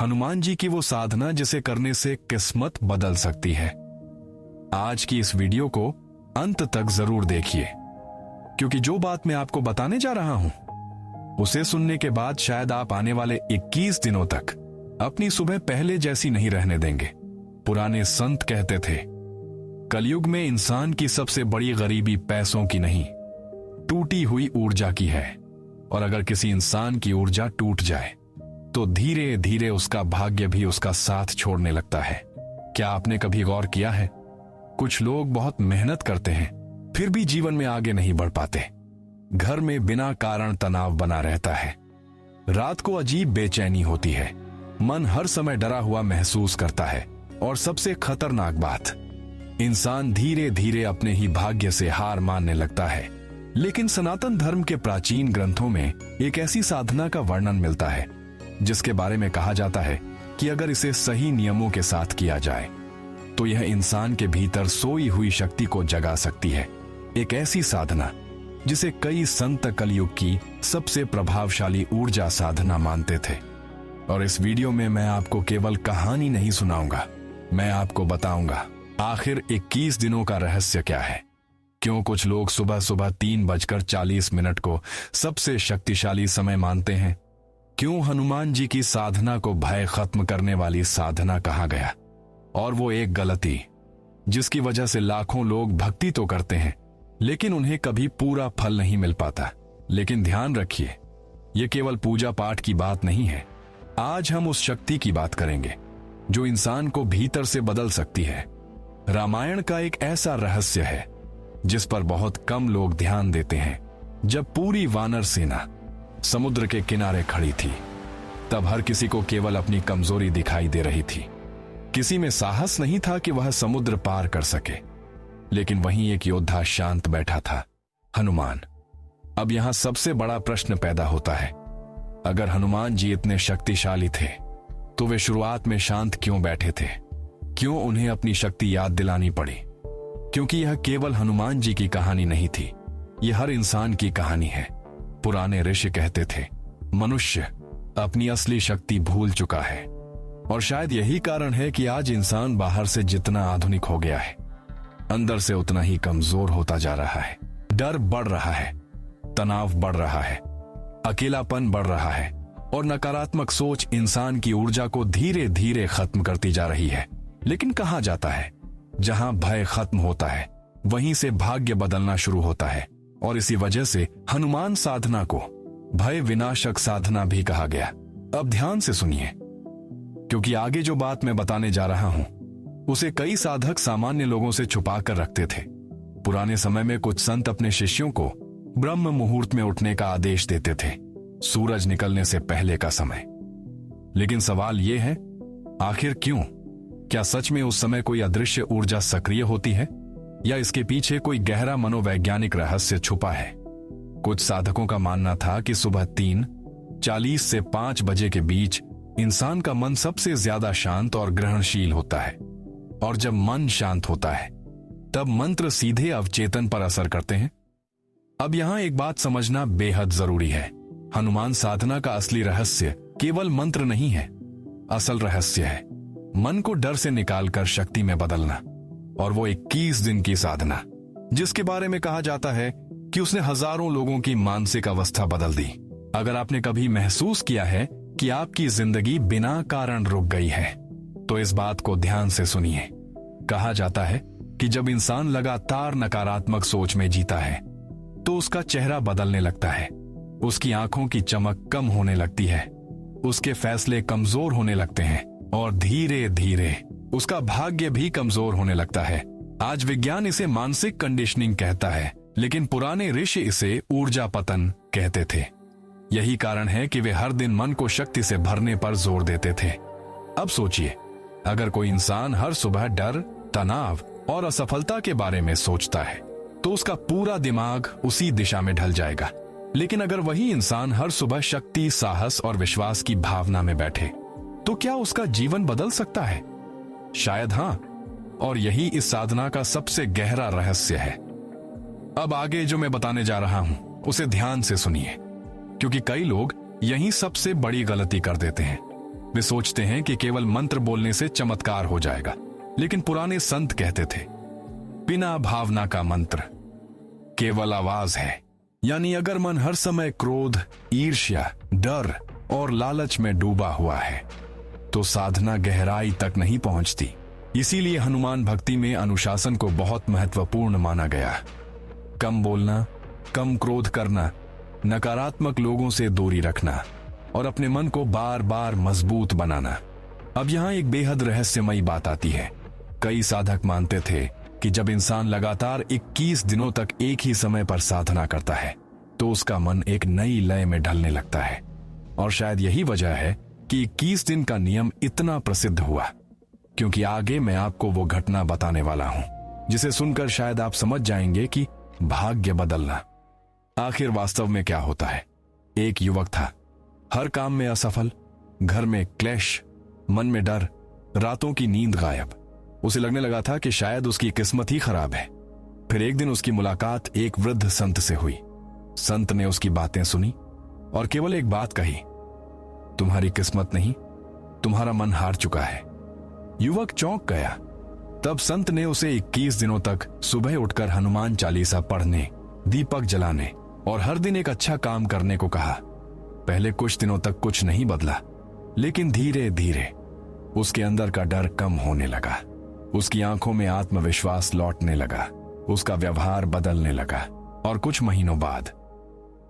हनुमान जी की वो साधना जिसे करने से किस्मत बदल सकती है। आज की इस वीडियो को अंत तक जरूर देखिए, क्योंकि जो बात मैं आपको बताने जा रहा हूं उसे सुनने के बाद शायद आप आने वाले 21 दिनों तक अपनी सुबह पहले जैसी नहीं रहने देंगे। पुराने संत कहते थे, कलयुग में इंसान की सबसे बड़ी गरीबी पैसों की नहीं, टूटी हुई ऊर्जा की है। और अगर किसी इंसान की ऊर्जा टूट जाए तो धीरे धीरे उसका भाग्य भी उसका साथ छोड़ने लगता है। क्या आपने कभी गौर किया है, कुछ लोग बहुत मेहनत करते हैं फिर भी जीवन में आगे नहीं बढ़ पाते। घर में बिना कारण तनाव बना रहता है, रात को अजीब बेचैनी होती है, मन हर समय डरा हुआ महसूस करता है, और सबसे खतरनाक बात, इंसान धीरे धीरे अपने ही भाग्य से हार मानने लगता है। लेकिन सनातन धर्म के प्राचीन ग्रंथों में एक ऐसी साधना का वर्णन मिलता है जिसके बारे में कहा जाता है कि अगर इसे सही नियमों के साथ किया जाए तो यह इंसान के भीतर सोई हुई शक्ति को जगा सकती है। एक ऐसी साधना जिसे कई संत कलयुग की सबसे प्रभावशाली ऊर्जा साधना मानते थे। और इस वीडियो में मैं आपको केवल कहानी नहीं सुनाऊंगा, मैं आपको बताऊंगा आखिर 21 दिनों का रहस्य क्या है। क्यों कुछ लोग सुबह सुबह 3:40 को सबसे शक्तिशाली समय मानते हैं। क्यों हनुमान जी की साधना को भय खत्म करने वाली साधना कहा गया, और वो एक गलती जिसकी वजह से लाखों लोग भक्ति तो करते हैं लेकिन उन्हें कभी पूरा फल नहीं मिल पाता। लेकिन ध्यान रखिए, यह केवल पूजा पाठ की बात नहीं है। आज हम उस शक्ति की बात करेंगे जो इंसान को भीतर से बदल सकती है। रामायण का एक ऐसा रहस्य है जिस पर बहुत कम लोग ध्यान देते हैं। जब पूरी वानर सेना समुद्र के किनारे खड़ी थी तब हर किसी को केवल अपनी कमजोरी दिखाई दे रही थी। किसी में साहस नहीं था कि वह समुद्र पार कर सके, लेकिन वहीं एक योद्धा शांत बैठा था, हनुमान। अब यहां सबसे बड़ा प्रश्न पैदा होता है, अगर हनुमान जी इतने शक्तिशाली थे तो वे शुरुआत में शांत क्यों बैठे थे? क्यों उन्हें अपनी शक्ति याद दिलानी पड़ी? क्योंकि यह केवल हनुमान जी की कहानी नहीं थी, यह हर इंसान की कहानी है। पुराने ऋषि कहते थे, मनुष्य अपनी असली शक्ति भूल चुका है। और शायद यही कारण है कि आज इंसान बाहर से जितना आधुनिक हो गया है, अंदर से उतना ही कमजोर होता जा रहा है। डर बढ़ रहा है, तनाव बढ़ रहा है, अकेलापन बढ़ रहा है, और नकारात्मक सोच इंसान की ऊर्जा को धीरे धीरे खत्म करती जा रही है। लेकिन कहा जाता है, जहां भय खत्म होता है वहीं से भाग्य बदलना शुरू होता है। और इसी वजह से हनुमान साधना को भय विनाशक साधना भी कहा गया। अब ध्यान से सुनिए, क्योंकि आगे जो बात मैं बताने जा रहा हूं उसे कई साधक सामान्य लोगों से छुपा कर रखते थे। पुराने समय में कुछ संत अपने शिष्यों को ब्रह्म मुहूर्त में उठने का आदेश देते थे, सूरज निकलने से पहले का समय। लेकिन सवाल यह है, आखिर क्यों? क्या सच में उस समय कोई अदृश्य ऊर्जा सक्रिय होती है, या इसके पीछे कोई गहरा मनोवैज्ञानिक रहस्य छुपा है? कुछ साधकों का मानना था कि सुबह 3:40 से 5 बजे के बीच इंसान का मन सबसे ज्यादा शांत और ग्रहणशील होता है, और जब मन शांत होता है तब मंत्र सीधे अवचेतन पर असर करते हैं। अब यहां एक बात समझना बेहद जरूरी है, हनुमान साधना का असली रहस्य केवल मंत्र नहीं है, असल रहस्य है मन को डर से निकालकर शक्ति में बदलना। और वो 21 दिन की साधना जिसके बारे में कहा जाता है कि उसने हजारों लोगों की मानसिक अवस्था बदल दी। अगर आपने कभी महसूस किया है कि आपकी जिंदगी बिना कारण रुक गई है तो इस बात को ध्यान से सुनिए। कहा जाता है कि जब इंसान लगातार नकारात्मक सोच में जीता है तो उसका चेहरा बदलने लगता है, उसकी आंखों की चमक कम होने लगती है, उसके फैसले कमजोर होने लगते हैं, और धीरे धीरे उसका भाग्य भी कमजोर होने लगता है। आज विज्ञान इसे मानसिक कंडीशनिंग कहता है, लेकिन पुराने ऋषि इसे ऊर्जा पतन कहते थे। यही कारण है कि वे हर दिन मन को शक्ति से भरने पर जोर देते थे। अब सोचिए, अगर कोई इंसान हर सुबह डर, तनाव और असफलता के बारे में सोचता है तो उसका पूरा दिमाग उसी दिशा में ढल जाएगा। लेकिन अगर वही इंसान हर सुबह शक्ति, साहस और विश्वास की भावना में बैठे तो क्या उसका जीवन बदल सकता है? शायद हां, और यही इस साधना का सबसे गहरा रहस्य है। अब आगे जो मैं बताने जा रहा हूं उसे ध्यान से सुनिए, क्योंकि कई लोग यही सबसे बड़ी गलती कर देते हैं। वे सोचते हैं कि केवल मंत्र बोलने से चमत्कार हो जाएगा, लेकिन पुराने संत कहते थे बिना भावना का मंत्र केवल आवाज है। यानी अगर मन हर समय क्रोध, ईर्ष्या, डर और लालच में डूबा हुआ है तो साधना गहराई तक नहीं पहुंचती। इसीलिए हनुमान भक्ति में अनुशासन को बहुत महत्वपूर्ण माना गया। कम बोलना, कम क्रोध करना, नकारात्मक लोगों से दूरी रखना और अपने मन को बार बार मजबूत बनाना। अब यहां एक बेहद रहस्यमयी बात आती है। कई साधक मानते थे कि जब इंसान लगातार 21 दिनों तक एक ही समय पर साधना करता है तो उसका मन एक नई लय में ढलने लगता है। और शायद यही वजह है कि 21 दिन का नियम इतना प्रसिद्ध हुआ, क्योंकि आगे मैं आपको वो घटना बताने वाला हूं जिसे सुनकर शायद आप समझ जाएंगे कि भाग्य बदलना आखिर वास्तव में क्या होता है। एक युवक था, हर काम में असफल, घर में क्लेश, मन में डर, रातों की नींद गायब। उसे लगने लगा था कि शायद उसकी किस्मत ही खराब है। फिर एक दिन उसकी मुलाकात एक वृद्ध संत से हुई। संत ने उसकी बातें सुनी और केवल एक बात कही, तुम्हारी किस्मत नहीं, तुम्हारा मन हार चुका है। युवक चौंक गया। तब संत ने उसे 21 दिनों तक सुबह उठकर हनुमान चालीसा पढ़ने, दीपक जलाने और हर दिन एक अच्छा काम करने को कहा। पहले कुछ दिनों तक कुछ नहीं बदला, लेकिन धीरे धीरे उसके अंदर का डर कम होने लगा। उसकी आंखों में आत्मविश्वास लौटने लगा, उसका व्यवहार बदलने लगा और कुछ महीनों बाद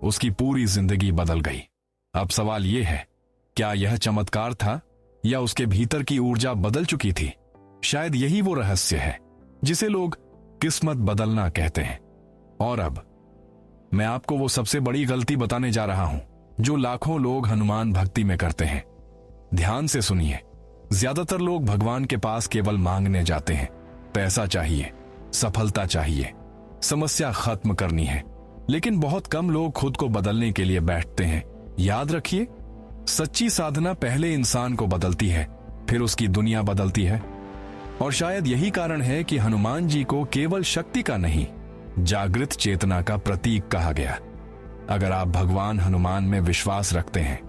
उसकी पूरी जिंदगी बदल गई। अब सवाल यह है, क्या यह चमत्कार था या उसके भीतर की ऊर्जा बदल चुकी थी? शायद यही वो रहस्य है जिसे लोग किस्मत बदलना कहते हैं। और अब मैं आपको वो सबसे बड़ी गलती बताने जा रहा हूं जो लाखों लोग हनुमान भक्ति में करते हैं। ध्यान से सुनिए। ज्यादातर लोग भगवान के पास केवल मांगने जाते हैं, पैसा चाहिए, सफलता चाहिए, समस्या खत्म करनी है, लेकिन बहुत कम लोग खुद को बदलने के लिए बैठते हैं। याद रखिए, सच्ची साधना पहले इंसान को बदलती है, फिर उसकी दुनिया बदलती है। और शायद यही कारण है कि हनुमान जी को केवल शक्ति का नहीं, जागृत चेतना का प्रतीक कहा गया। अगर आप भगवान हनुमान में विश्वास रखते हैं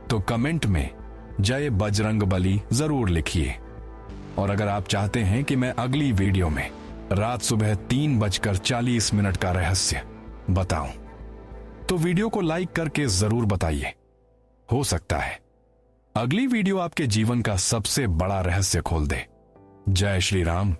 तो कमेंट में जय बजरंगबली जरूर लिखिए। और अगर आप चाहते हैं कि मैं अगली वीडियो में रात सुबह 3:40 का रहस्य बताऊं तो वीडियो को लाइक करके जरूर बताइए। हो सकता है अगली वीडियो आपके जीवन का सबसे बड़ा रहस्य खोल दे। जय श्री राम।